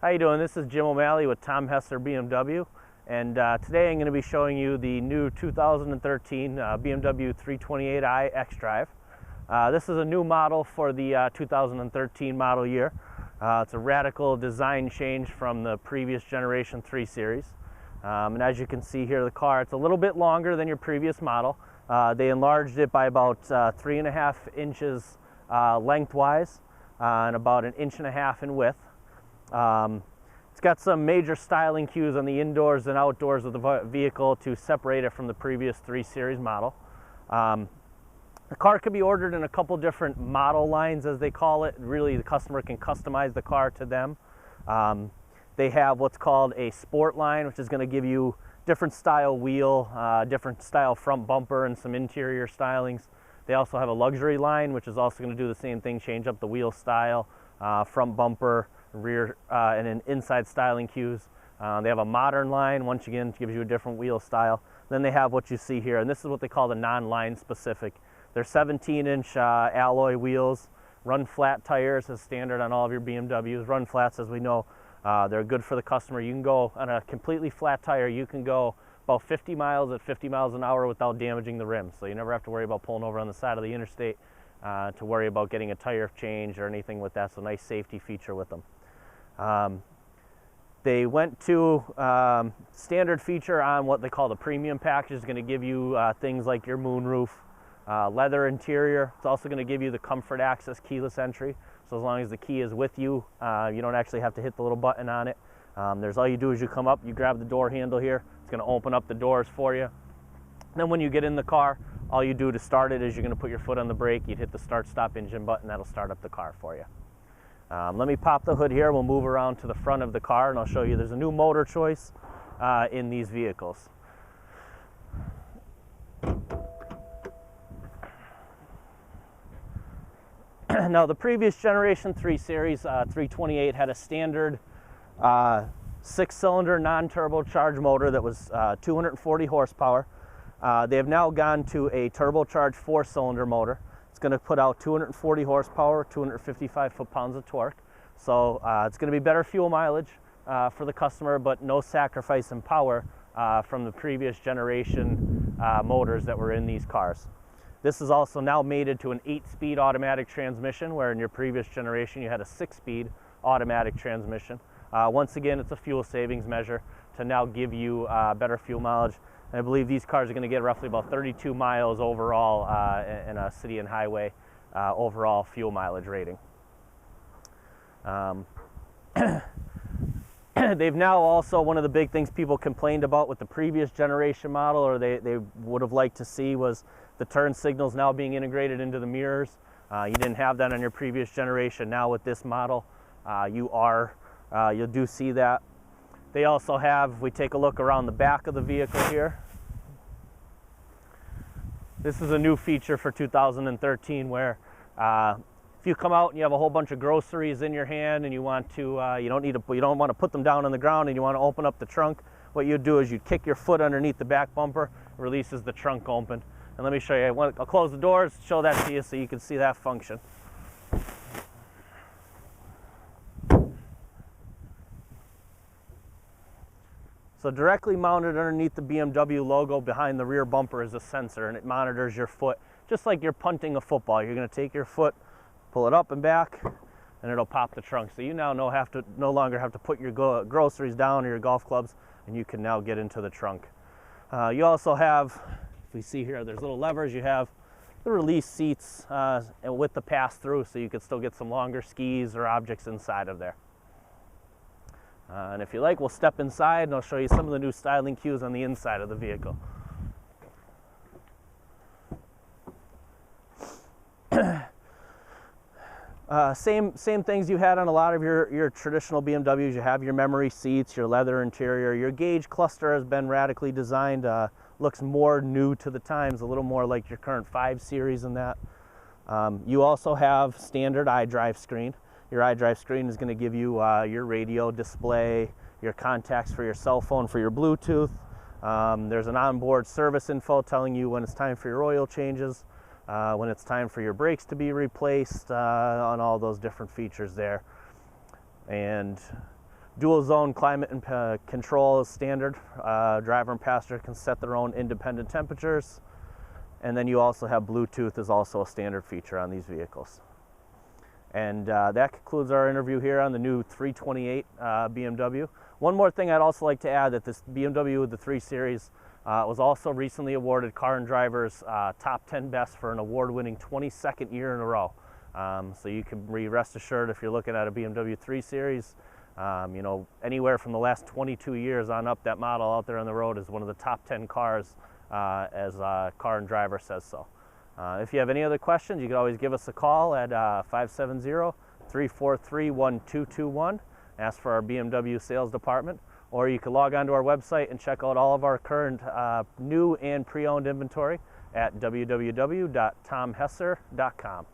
How you doing? This is Jim O'Malley with Tom Hesser BMW, and today I'm going to be showing you the new 2013 BMW 328i xDrive. This is a new model for the 2013 model year. It's a radical design change from the previous generation 3 Series. And as you can see here, the car, it's a little bit longer than your previous model. They enlarged it by about 3.5 inches lengthwise and about 1.5 inches in width. It's got some major styling cues on the indoors and outdoors of the vehicle to separate it from the previous 3 Series model. The car can be ordered in a couple different model lines, as they call it. Really, the customer can customize the car to them. They have what's called a sport line, which is going to give you different style wheel, different style front bumper, and some interior stylings. They also have a luxury line, which is also going to do the same thing, change up the wheel style, front bumper, rear and an inside styling cues. They have a modern line, once again, gives you a different wheel style. Then they have what you see here, and this is what they call the non-line specific. They're 17-inch alloy wheels, run flat tires as standard on all of your BMWs. Run flats, as we know, they're good for the customer. You can go on a completely flat tire, you can go about 50 miles at 50 miles an hour without damaging the rim. So you never have to worry about pulling over on the side of the interstate to worry about getting a tire change or anything with that. So nice safety feature with them. They went to standard feature on what they call the premium package. Is going to give you things like your moonroof, leather interior. It's also going to give you the comfort access keyless entry. So as long as the key is with you, you don't actually have to hit the little button on it. There's all you do is you come up, you grab the door handle here. It's going to open up the doors for you. Then when you get in the car, all you do to start it is you're going to put your foot on the brake. You'd hit the start stop engine button. That'll start up the car for you. Let me pop the hood here. We'll move around to the front of the car and I'll show you there's a new motor choice in these vehicles. Now, the previous generation 3 Series 328 had a standard 6-cylinder non-turbocharged motor that was 240 horsepower. They have now gone to a turbocharged 4-cylinder motor. It's going to put out 240 horsepower, 255 foot-pounds of torque. So it's going to be better fuel mileage for the customer, but no sacrifice in power from the previous generation motors that were in these cars. This is also now mated to an 8-speed automatic transmission, where in your previous generation you had a 6-speed automatic transmission. Once again, it's a fuel savings measure to now give you better fuel mileage. And I believe these cars are going to get roughly about 32 miles overall in a city and highway overall fuel mileage rating. They've now also, one of the big things people complained about with the previous generation model, or they would have liked to see, was the turn signals now being integrated into the mirrors. You didn't have that on your previous generation. Now with this model, you do see that. They also have, if we take a look around the back of the vehicle here, this is a new feature for 2013 where if you come out and you have a whole bunch of groceries in your hand and you want to, you don't want to put them down on the ground and you want to open up the trunk, what you do is you kick your foot underneath the back bumper, releases the trunk open. And let me show you. I'll close the doors, show that to you so you can see that function. So directly mounted underneath the BMW logo behind the rear bumper is a sensor, and it monitors your foot, just like you're punting a football. You're going to take your foot, pull it up and back, and it'll pop the trunk. So you now no longer have to put your groceries down or your golf clubs, and you can now get into the trunk. You also have, we see here, there's little levers. You have the release seats with the pass-through, so you can still get some longer skis or objects inside of there. And if you like, we'll step inside and I'll show you some of the new styling cues on the inside of the vehicle. Same things you had on a lot of your traditional BMWs. You have your memory seats, your leather interior. Your gauge cluster has been radically designed. Looks more new to the times, a little more like your current 5 Series and that. You also have standard iDrive screen. Your iDrive screen is going to give you your radio display, your contacts for your cell phone, for your Bluetooth. There's an onboard service info telling you when it's time for your oil changes, when it's time for your brakes to be replaced, on all those different features there. And Dual zone climate and control is standard. Driver and passenger can set their own independent temperatures. And then you also have Bluetooth is also a standard feature on these vehicles. And that concludes our interview here on the new 328 BMW. One more thing I'd also like to add, that this BMW with the 3 Series was also recently awarded Car and Driver's Top 10 Best for an award-winning 22nd year in a row. So you can rest assured, if you're looking at a BMW 3 Series, you know, anywhere from the last 22 years on up, that model out there on the road is one of the top 10 cars, as Car and Driver says so. If you have any other questions, you can always give us a call at 570-343-1221. Ask for our BMW sales department, or you can log on to our website and check out all of our current new and pre-owned inventory at www.tomhesser.com.